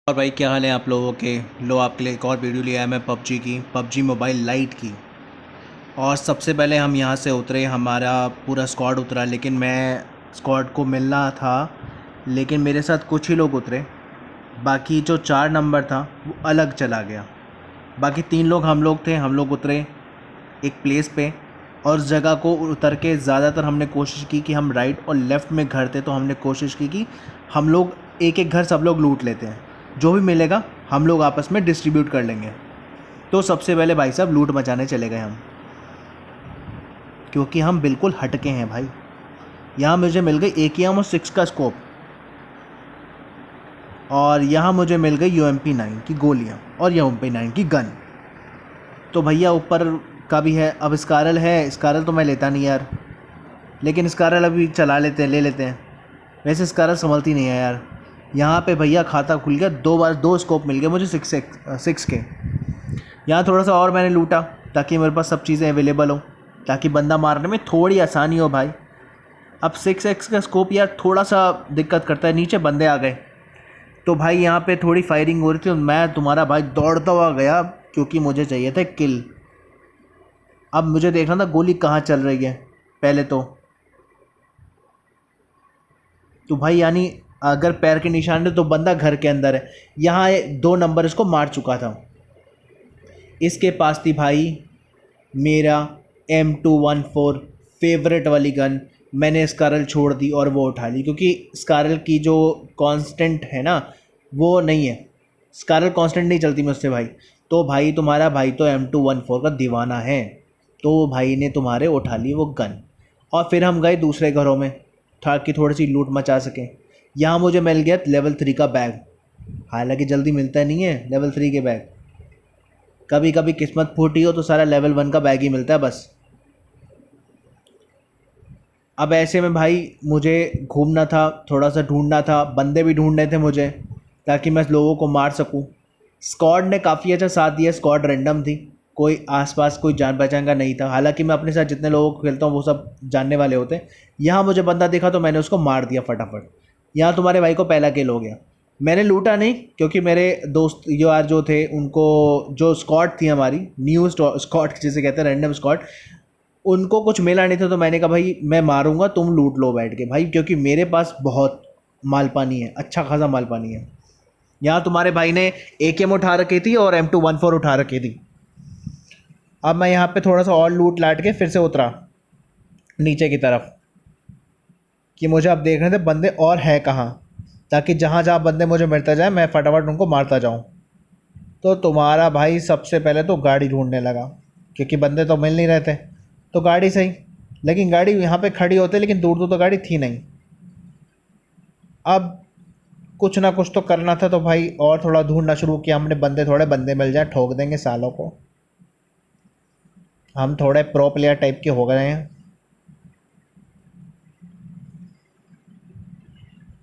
और भाई क्या हाल है आप लोगों के। लो आपके लिए एक और वीडियो लिया है मैं पबजी की, पबजी मोबाइल लाइट की। और सबसे पहले हम यहाँ से उतरे, हमारा पूरा स्क्वाड उतरा, लेकिन मैं स्क्वाड को मिलना था, लेकिन मेरे साथ कुछ ही लोग उतरे। बाकी जो 4 नंबर था वो अलग चला गया। बाकी 3 लोग हम लोग थे, हम लोग उतरे एक प्लेस पे। और उस जगह को उतर के ज़्यादातर हमने कोशिश की कि हम राइट और लेफ़्ट में घर थे, तो हमने कोशिश की कि हम लोग एक एक घर सब लोग लूट लेते हैं, जो भी मिलेगा हम लोग आपस में डिस्ट्रीब्यूट कर लेंगे। तो सबसे पहले भाई साहब लूट मचाने चले गए हम, क्योंकि हम बिल्कुल हटके हैं भाई। यहाँ मुझे मिल गई AKM-6 का स्कोप, और यहाँ मुझे मिल गई UMP9 की गोलियाँ और UMP9 की गन। तो भैया ऊपर का भी है। अब स्कारल है, स्कारल तो मैं लेता नहीं यार, लेकिन स्कारल अभी चला लेते हैं, ले लेते हैं। वैसे स्कारल संभलती नहीं है यार। यहाँ पे भैया खाता खुल गया, 2 बार 2 स्कोप मिल गए मुझे 6 के। यहाँ थोड़ा सा और मैंने लूटा ताकि मेरे पास सब चीज़ें अवेलेबल हो, ताकि बंदा मारने में थोड़ी आसानी हो भाई। अब 6x का स्कोप यार थोड़ा सा दिक्कत करता है। नीचे बंदे आ गए, तो भाई यहाँ पे थोड़ी फायरिंग हो रही थी, और मैं तुम्हारा भाई दौड़ता हुआ गया, क्योंकि मुझे चाहिए था किल। अब मुझे देखना था गोली कहाँ चल रही है पहले तो भाई यानी अगर पैर के निशान है तो बंदा घर के अंदर है। यहाँ 2 नंबर इसको मार चुका था। इसके पास थी भाई मेरा M214 फेवरेट वाली गन। मैंने स्कारल छोड़ दी और वो उठा ली, क्योंकि स्कारल की जो कांस्टेंट है ना वो नहीं है, स्कारल कांस्टेंट नहीं चलती मुझसे भाई। तो भाई तुम्हारा भाई तो M214 का दीवाना है, तो भाई ने तुम्हारे उठा ली वो गन। और फिर हम गए दूसरे घरों में ताकि थोड़ी सी लूट मचा सकें। यहाँ मुझे मिल गया लेवल 3 का बैग, हालांकि जल्दी मिलता नहीं है लेवल 3 के बैग। कभी कभी किस्मत फूटी हो तो सारा लेवल 1 का बैग ही मिलता है बस। अब ऐसे में भाई मुझे घूमना था, थोड़ा सा ढूंढना था, बंदे भी ढूंढने थे मुझे ताकि मैं लोगों को मार सकूं। स्क्वाड ने काफ़ी अच्छा साथ दिया, स्क्वाड रैंडम थी, कोई आसपास कोई जान पहचान का नहीं था। हालांकि मैं अपने साथ जितने लोगों को खेलता हूँ वो सब जानने वाले होते हैं। यहाँ मुझे बंदा दिखा तो मैंने उसको मार दिया फटाफट। यहाँ तुम्हारे भाई को पहला किल हो गया। मैंने लूटा नहीं, क्योंकि मेरे दोस्त यार जो थे उनको, जो स्क्वाड थी हमारी न्यू स्क्वाड जिसे कहते हैं रैंडम स्क्वाड, उनको कुछ मिला नहीं था। तो मैंने कहा भाई मैं मारूंगा, तुम लूट लो बैठ के भाई, क्योंकि मेरे पास बहुत माल पानी है, अच्छा खासा माल पानी है। यहाँ तुम्हारे भाई ने AKM उठा रखी थी और M214 उठा रखी थी। अब मैं यहाँ पे थोड़ा सा और लूट लाट के फिर से उतरा नीचे की तरफ, कि मुझे अब देखने थे बंदे और है कहाँ, ताकि जहाँ जहाँ बंदे मुझे मिलता जाए मैं फटाफट उनको मारता जाऊँ। तो तुम्हारा भाई सबसे पहले तो गाड़ी ढूंढने लगा, क्योंकि बंदे तो मिल नहीं रहे थे। तो गाड़ी सही, लेकिन गाड़ी यहाँ पे खड़ी होती, लेकिन दूर दूर तो गाड़ी थी नहीं। अब कुछ ना कुछ तो करना था, तो भाई और थोड़ा ढूंढना शुरू किया हमने। थोड़े बंदे मिल जाए ठोक देंगे सालों को। हम थोड़े प्रो प्लेयर टाइप के हो गए हैं।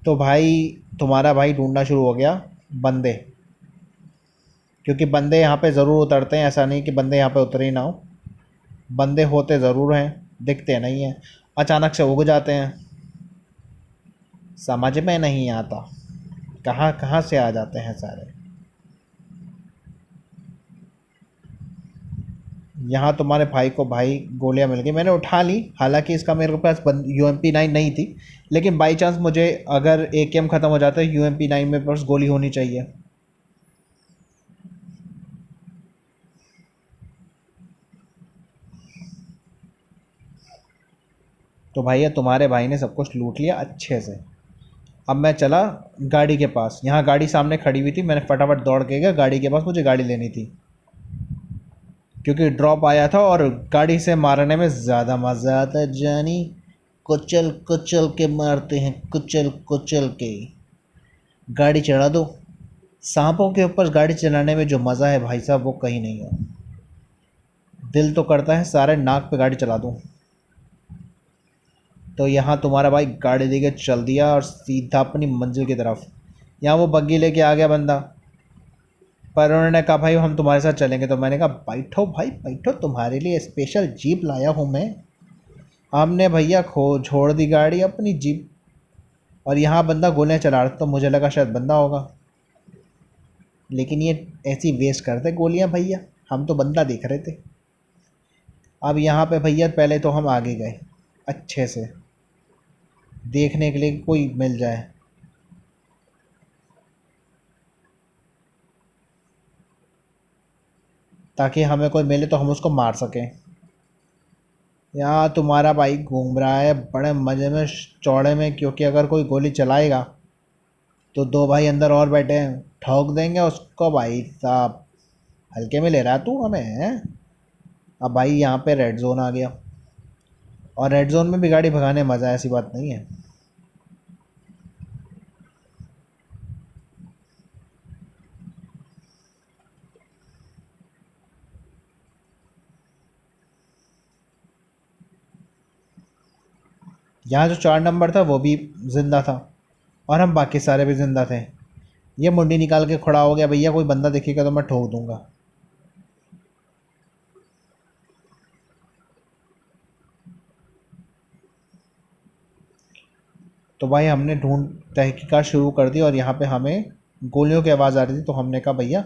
तो भाई तुम्हारा भाई ढूंढना शुरू हो गया बंदे, क्योंकि बंदे यहाँ पे ज़रूर उतरते हैं, ऐसा नहीं कि बंदे यहाँ पे उतरे ही ना हो। बंदे होते ज़रूर हैं, दिखते नहीं हैं, अचानक से उग जाते हैं, समझ में नहीं आता कहाँ कहाँ से आ जाते हैं सारे। यहाँ तुम्हारे भाई को भाई गोलियाँ मिल गई, मैंने उठा ली। हालांकि इसका मेरे पास UMP9 नहीं थी, लेकिन बाई चांस मुझे अगर AKM ख़त्म हो जाता है, UMP9 में बस गोली होनी चाहिए। तो भैया तुम्हारे भाई ने सब कुछ लूट लिया अच्छे से। अब मैं चला गाड़ी के पास, यहाँ गाड़ी सामने खड़ी हुई थी, मैंने फटाफट दौड़ के गया गाड़ी के पास, मुझे गाड़ी लेनी थी, क्योंकि ड्रॉप आया था और गाड़ी से मारने में ज़्यादा मज़ा आता है जानी। कुचल कुचल के मारते हैं, कुचल कुचल के। गाड़ी चढ़ा दो। सांपों के ऊपर गाड़ी चलाने में जो मज़ा है भाई साहब वो कहीं नहीं है। दिल तो करता है सारे नाक पे गाड़ी चला दूँ। तो यहाँ तुम्हारा भाई गाड़ी लेके चल दिया और सीधा अपनी मंजिल की तरफ। यहाँ वो बग्गी लेके आ गया बंदा, पर उन्होंने कहा भाई हम तुम्हारे साथ चलेंगे। तो मैंने कहा बैठो भाई बैठो, तुम्हारे लिए स्पेशल जीप लाया हूँ मैं। हमने भैया छोड़ दी गाड़ी अपनी जीप, और यहाँ बंदा गोलियाँ चला रहा था, तो मुझे लगा शायद बंदा होगा। लेकिन ये ऐसी वेस्ट करते गोलियां भैया, हम तो बंदा देख रहे थे। अब यहाँ पे भैया पहले तो हम आगे गए अच्छे से देखने के लिए कि कोई मिल जाए, ताकि हमें कोई मिले तो हम उसको मार सकें। यहाँ तुम्हारा भाई घूम रहा है बड़े मज़े में, चौड़े में, क्योंकि अगर कोई गोली चलाएगा तो दो भाई अंदर और बैठे हैं, ठोक देंगे उसको भाई साहब। हल्के में ले रहा है तू हमें, हैं? अब भाई यहाँ पे रेड जोन आ गया, और रेड जोन में भी गाड़ी भगाने मज़ा है, ऐसी बात नहीं है। यहाँ जो 4 नंबर था वो भी ज़िंदा था, और हम बाकी सारे भी ज़िंदा थे। ये मुंडी निकाल के खड़ा हो गया, भैया कोई बंदा दिखेगा तो मैं ठोक दूंगा। तो भाई हमने ढूंढ तहकीकात शुरू कर दी, और यहाँ पे हमें गोलियों की आवाज़ आ रही थी, तो हमने कहा भैया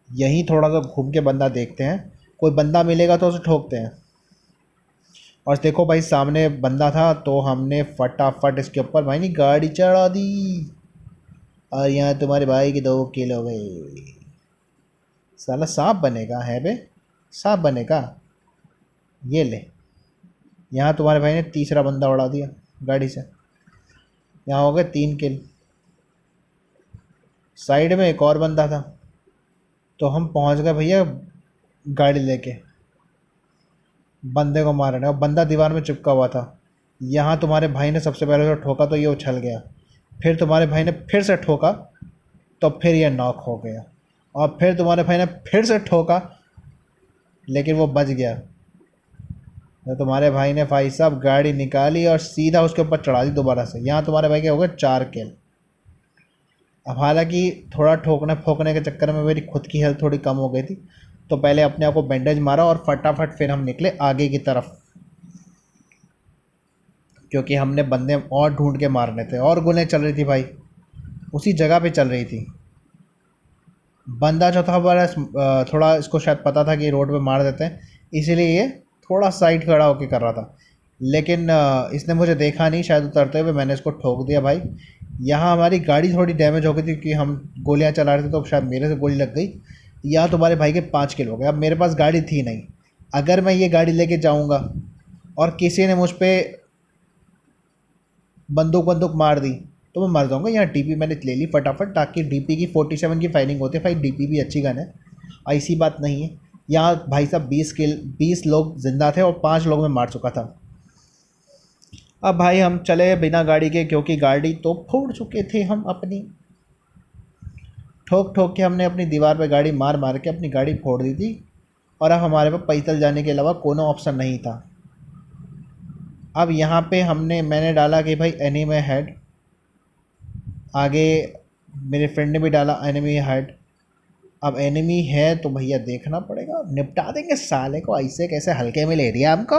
यहीं थोड़ा सा घूम के बंदा देखते हैं, कोई बंदा मिलेगा तो उसे ठोकते हैं। और देखो भाई सामने बंदा था, तो हमने फटाफट इसके ऊपर भाई नहीं गाड़ी चढ़ा दी, और यहाँ तुम्हारे भाई के 2 किल हो गए। साला सांप बनेगा है बे, सांप बनेगा। ये ले, यहाँ तुम्हारे भाई ने तीसरा बंदा उड़ा दिया गाड़ी से। यहाँ हो गए 3 किल। साइड में एक और बंदा था, तो हम पहुँच गए भैया गाड़ी लेके बंदे को मारने, और बंदा दीवार में चिपका हुआ था। यहाँ तुम्हारे भाई ने सबसे पहले जो ठोका तो ये उछल गया, फिर तुम्हारे भाई ने फिर से ठोका तो फिर ये नॉक हो गया, और फिर तुम्हारे भाई ने फिर से ठोका लेकिन वो बच गया। तो तुम्हारे भाई ने भाई साहब गाड़ी निकाली और सीधा उसके ऊपर चढ़ा दी दोबारा से। यहाँ तुम्हारे भाई के हो गए 4 किल। अब हालांकि थोड़ा ठोकने फोकने के चक्कर में मेरी खुद की हेल्थ थोड़ी कम हो गई थी, तो पहले अपने आप को बैंडेज मारा और फटाफट फिर हम निकले आगे की तरफ, क्योंकि हमने बंदे और ढूंढ के मारने थे, और गोलियां चल रही थी भाई उसी जगह पे चल रही थी। बंदा जो था बड़ा थोड़ा इसको शायद पता था कि रोड पे मार देते हैं, इसीलिए ये थोड़ा साइड खड़ा होकर कर रहा था, लेकिन इसने मुझे देखा नहीं शायद उतरते हुए, मैंने इसको ठोक दिया भाई। यहाँ हमारी गाड़ी थोड़ी डैमेज हो गई थी, क्योंकि हम गोलियाँ चला रहे थे, तो शायद मेरे से गोली लग गई। यहाँ तुम्हारे भाई के 5 किल हो गए। अब मेरे पास गाड़ी थी नहीं, अगर मैं ये गाड़ी लेके जाऊँगा और किसी ने मुझ पर बंदूक बंदूक मार दी तो मैं मर जाऊँगा। यहाँ डीपी मैंने ले ली फटाफट, ताकि डीपी की 47 की फायरिंग होती है भाई, डीपी भी अच्छी गन है, ऐसी बात नहीं है। यहाँ भाई साहब 20 लोग जिंदा थे और 5 लोग मैं मार चुका था। अब भाई हम चले बिना गाड़ी के, क्योंकि गाड़ी तो फोड़ चुके थे हम अपनी, ठोक ठोक के हमने अपनी दीवार पे गाड़ी मार मार के अपनी गाड़ी फोड़ दी थी, और अब हमारे पास पैदल जाने के अलावा कोनो ऑप्शन नहीं था। अब यहाँ पे मैंने डाला कि भाई एनिमी हेड, आगे मेरे फ्रेंड ने भी डाला एनिमी हेड। अब एनिमी है तो भैया देखना पड़ेगा, निपटा देंगे साले को, ऐसे कैसे हल्के में ले दिया हमको,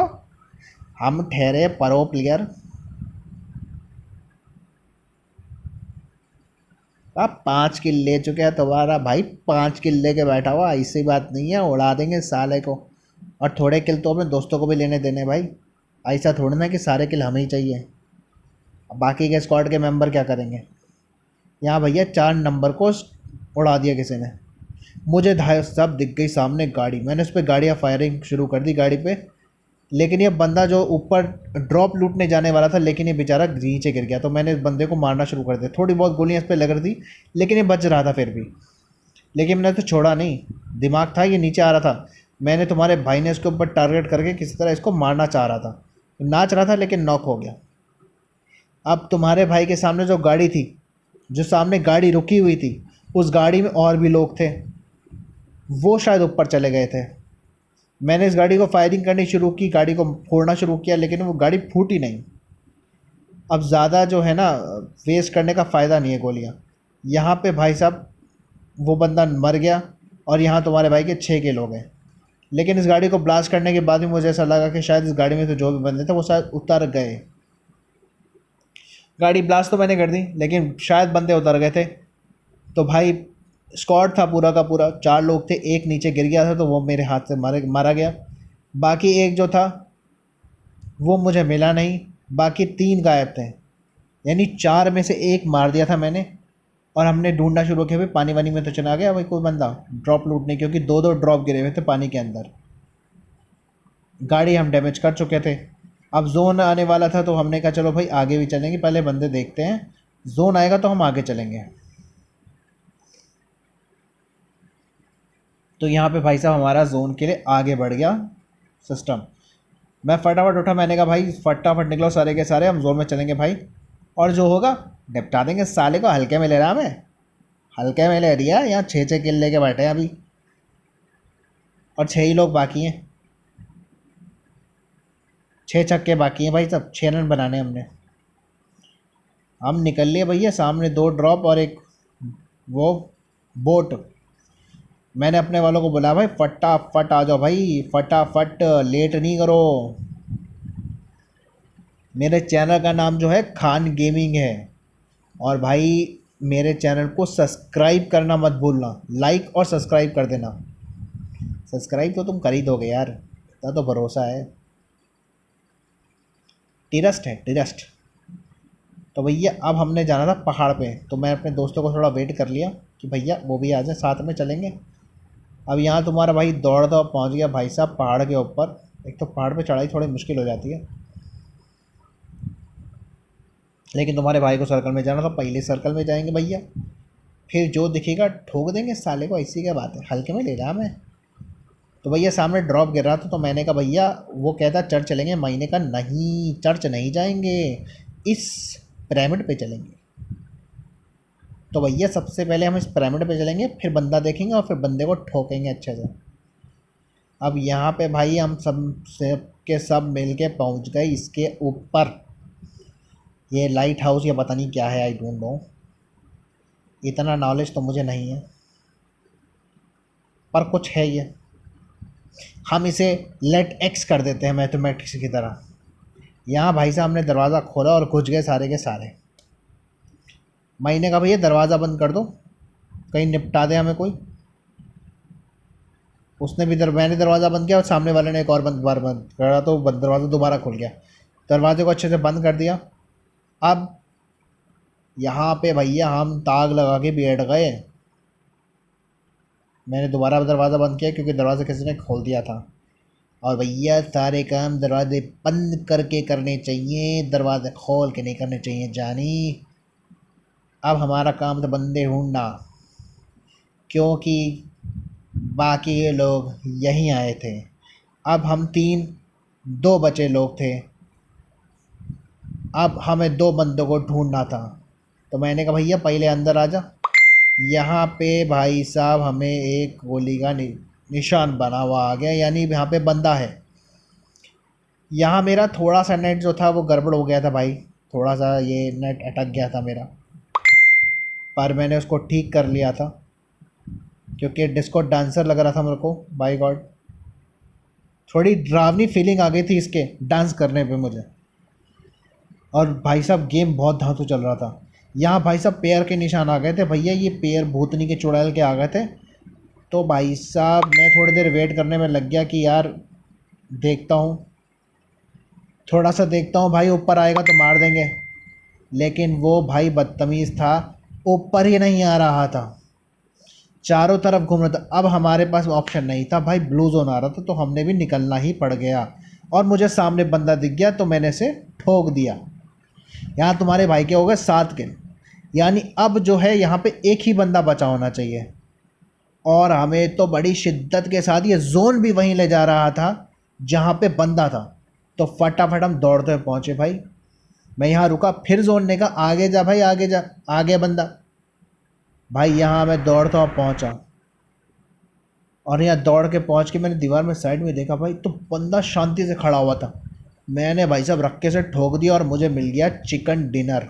हम ठहरे प्रो प्लेयर। अब 5 किल ले चुके हैं तुम्हारा भाई, 5 किल लेके बैठा हुआ, ऐसी बात नहीं है, उड़ा देंगे साले को। और थोड़े किल तो अपने दोस्तों को भी लेने देने भाई, ऐसा थोड़ा ना कि सारे किल हमें ही चाहिए। अब बाकी के स्क्वाड के मेंबर क्या करेंगे। यहाँ भैया 4 नंबर को उड़ा दिया किसी ने, मुझे धाय सब दिख गई सामने गाड़ी, मैंने उस पर गाड़ियाँ फायरिंग शुरू कर दी गाड़ी पे, लेकिन ये बंदा जो ऊपर ड्रॉप लूटने जाने वाला था, लेकिन ये बेचारा नीचे गिर गया, तो मैंने इस बंदे को मारना शुरू कर दिया। थोड़ी बहुत गोलियाँ इस पर लग रही थी, लेकिन ये बच रहा था फिर भी, लेकिन मैंने तो छोड़ा नहीं, दिमाग था ये नीचे आ रहा था। मैंने तुम्हारे भाई ने इसके ऊपर टारगेट करके किसी तरह इसको मारना चाह रहा था, नाच रहा था, लेकिन नॉक हो गया। अब तुम्हारे भाई के सामने जो गाड़ी थी, जो सामने गाड़ी रुकी हुई थी, उस गाड़ी में और भी लोग थे, वो शायद ऊपर चले गए थे। मैंने इस गाड़ी को फायरिंग करनी शुरू की, गाड़ी को फोड़ना शुरू किया, लेकिन वो गाड़ी फूटी नहीं। अब ज़्यादा जो है ना वेस्ट करने का फ़ायदा नहीं है गोलियाँ। यहाँ पे भाई साहब वो बंदा मर गया, और यहाँ तुम्हारे भाई के 6 किल हो गए। लेकिन इस गाड़ी को ब्लास्ट करने के बाद भी मुझे ऐसा लगा कि शायद इस गाड़ी में तो जो भी बंदे थे वो शायद उतर गए। गाड़ी ब्लास्ट तो मैंने कर दी, लेकिन शायद बंदे उतर गए थे। तो भाई स्क्वाड था पूरा का पूरा, 4 लोग थे, एक नीचे गिर गया था तो वो मेरे हाथ से मारा गया। बाकी एक जो था वो मुझे मिला नहीं, बाकी 3 गायब थे, यानी 4 में से एक मार दिया था मैंने। और हमने ढूंढना शुरू किया, भाई पानी वानी में तो चला गया भाई कोई बंदा ड्रॉप लूटने, क्योंकि 2-2 ड्रॉप गिरे हुए थे पानी के अंदर। गाड़ी हम डैमेज कर चुके थे। अब जोन आने वाला था तो हमने कहा चलो भाई आगे भी चलेंगे, पहले बंदे देखते हैं, जोन आएगा तो हम आगे चलेंगे। तो यहाँ पे भाई साहब हमारा जोन के लिए आगे बढ़ गया सिस्टम। मैं फटाफट उठा, मैंने कहा भाई फटाफट निकलो सारे के सारे, हम जोन में चलेंगे भाई, और जो होगा निपटा देंगे। साले को हल्के में ले रहा मैं, हल्के में ले लिया। यहाँ 6-6 किल लेके बैठे हैं अभी, और 6 ही लोग बाकी हैं, 6 छक्के बाकी हैं भाई, सब 6 रन बनाने हमने। हम निकल लिए भैया, सामने 2 ड्रॉप और एक वो बोट। मैंने अपने वालों को बोला भाई फटाफट आ जाओ भाई, फटाफट, लेट नहीं करो। मेरे चैनल का नाम जो है खान गेमिंग है, और भाई मेरे चैनल को सब्सक्राइब करना मत भूलना, लाइक और सब्सक्राइब कर देना। सब्सक्राइब तो तुम कर ही दोगे यार, इतना तो भरोसा है, ट्रस्ट है, ट्रस्ट। तो भैया अब हमने जाना था पहाड़ पे, तो मैं अपने दोस्तों को थोड़ा वेट कर लिया कि भैया वो भी आ जाए, साथ में चलेंगे। अब यहाँ तुम्हारा भाई दौड़ता हुआ पहुँच गया भाई साहब पहाड़ के ऊपर। एक तो पहाड़ पे चढ़ाई थोड़ी मुश्किल हो जाती है, लेकिन तुम्हारे भाई को सर्कल में जाना था, पहले सर्कल में जाएंगे भैया, फिर जो दिखेगा ठोक देंगे साले को, ऐसी क्या बात है, हल्के में ले रहा मैं। तो भैया सामने ड्रॉप गिर रहा था, तो मैंने कहा भैया, वो कहता चर्च चलेंगे, मैंने कहा नहीं चर्च नहीं जाएंगे, इस पिरामिड पे चलेंगे। तो भैया सबसे पहले हम इस पिरामिड पे चलेंगे, फिर बंदा देखेंगे और फिर बंदे को ठोकेंगे अच्छे से। अब यहाँ पे भाई हम सब के सब मिल के पहुँच गए इसके ऊपर। ये लाइट हाउस या पता नहीं क्या है, आई डोंट नो, इतना नॉलेज तो मुझे नहीं है, पर कुछ है ये। हम इसे लेट एक्स कर देते हैं मैथमेटिक्स की तरह। यहाँ भाई साहब हमने दरवाज़ा खोला और घुस गए सारे के सारे। मैंने कहा भैया दरवाज़ा बंद कर दो, कहीं निपटा दे हमें कोई। उसने भी मैंने दरवाज़ा बंद किया और सामने वाले ने एक और बार बंद करा, तो दरवाज़ा दोबारा खुल गया। दरवाजे को अच्छे से बंद कर दिया। अब यहाँ पे भैया हम ताग लगा के बैठ गए। मैंने दोबारा दरवाज़ा बंद किया क्योंकि दरवाज़ा किसी ने खोल दिया था। और भैया सारे काम दरवाजे बंद करके करने चाहिए, दरवाजे खोल के नहीं करने चाहिए जानी। अब हमारा काम था बंदे ढूंढना, क्योंकि बाकी ये लोग यहीं आए थे। अब हम 2 बचे लोग थे, अब हमें 2 बंदों को ढूंढना था। तो मैंने कहा भैया पहले अंदर आ जा। यहाँ पे भाई साहब हमें एक गोली का निशान बना हुआ आ गया, यानी यहाँ पे बंदा है। यहाँ मेरा थोड़ा सा नेट जो था वो गड़बड़ हो गया था भाई, थोड़ा सा ये नेट अटक गया था मेरा, पर मैंने उसको ठीक कर लिया था क्योंकि डिस्को डांसर लग रहा था मेरे को। बाय गॉड, थोड़ी डरावनी फीलिंग आ गई थी इसके डांस करने पे मुझे। और भाई साहब गेम बहुत धांसू चल रहा था। यहाँ भाई साहब पैर के निशान आ गए थे भैया, ये पैर भूतनी के चुड़ैल के आ गए थे। तो भाई साहब मैं थोड़ी देर वेट करने में लग गया कि यार देखता हूँ, थोड़ा सा देखता हूँ भाई, ऊपर आएगा तो मार देंगे। लेकिन वो भाई बदतमीज़ था, ऊपर ही नहीं आ रहा था, चारों तरफ घूम रहा था। अब हमारे पास ऑप्शन नहीं था भाई, ब्लू जोन आ रहा था, तो हमने भी निकलना ही पड़ गया। और मुझे सामने बंदा दिख गया तो मैंने से ठोक दिया। यहाँ तुम्हारे भाई के हो गए 7 के, यानी अब जो है यहाँ पे एक ही बंदा बचा होना चाहिए। और हमें तो बड़ी शिद्दत के साथ ये जोन भी वहीं ले जा रहा था जहाँ पे बंदा था। तो फटाफट हम दौड़ते हुए पहुँचे भाई। मैं यहाँ रुका, फिर जोन ने कहा आगे जा भाई, आगे जा, आगे बंदा। भाई यहाँ मैं दौड़ता हुआ पहुँचा, और यहाँ दौड़ के पहुँच के मैंने दीवार में साइड में देखा भाई, तो बंदा शांति से खड़ा हुआ था। मैंने भाई साहब रक्के से ठोक दिया और मुझे मिल गया चिकन डिनर।